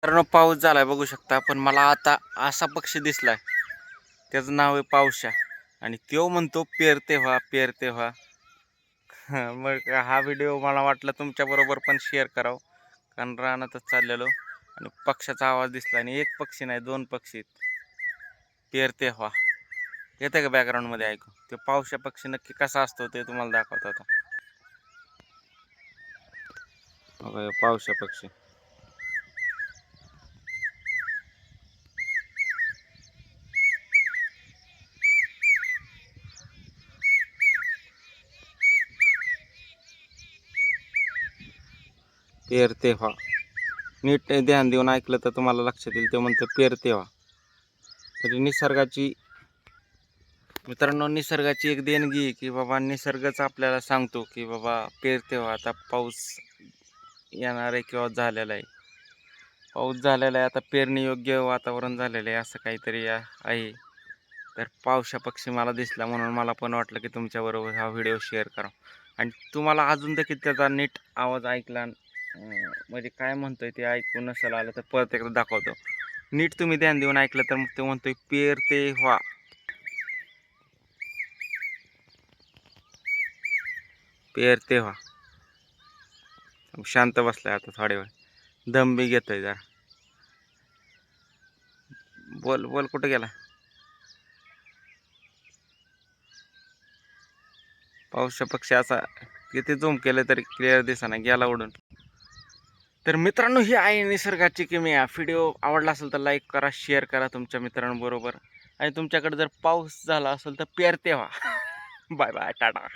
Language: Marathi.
कारण पाऊस झालाय बघू शकता, पण मला आता असा पक्षी दिसलाय त्याचं नाव आहे पावशा. आणि तो म्हणतो पेरते व्हा पेरते व्हा. मग हा व्हिडिओ मला वाटलं तुमच्या बरोबर पण शेअर करावं, कारण रानातच चाललेलो आणि पक्ष्याचा आवाज दिसला आणि एक पक्षी नाही दोन पक्षी आहेत. पेरते व्हा येते का बॅकग्राऊंड मध्ये ऐकू? ते पावशा पक्षी नक्की कसा असतो ते तुम्हाला दाखवतो आता. पावशा पक्षी पेरते व्हा. नीट ध्यान देऊन ऐकलं तर तुम्हाला लक्षात येईल, ते म्हणतं पेरते व्हा. तरी निसर्गाची मित्रांनो, निसर्गाची एक देणगी आहे की बाबा निसर्गच आपल्याला सांगतो की बाबा पेरते व्हा. आता पाऊस येणार आहे किंवा झालेला आहे, पाऊस झालेला आहे, आता पेरणी योग्य वातावरण झालेलं आहे असं काहीतरी आहे. तर पावशा पक्षी मला दिसला म्हणून मला पण वाटलं की तुमच्याबरोबर हा व्हिडिओ शेअर करा. आणि तुम्हाला अजून देखील त्याचा नीट आवाज ऐकला म्हणजे काय म्हणतोय ते ऐकू नसेल आलं तर परत एकदा दाखवतो. नीट तुम्ही ध्यान देऊन ऐकलं तर मग ते म्हणतोय पेरते व्हा. पेरते व्हा. शांत बसलाय आता थोड्या वेळ, दम बी घेतोय जरा. बोल बोल कुठे गेला? पावसा पक्षी असा किती झूम केलं तरी क्लिअर दिसेना, गेला उडून. तर मित्रांनो, ही आहे निसर्गाची किमया. व्हिडिओ आवडला असेल तर लाईक करा, शेअर करा तुमच्या मित्रांबरोबर. आणि तुमच्याकडे जर पाऊस झाला असेल तर पेरते व्हा. Bye bye, Tata.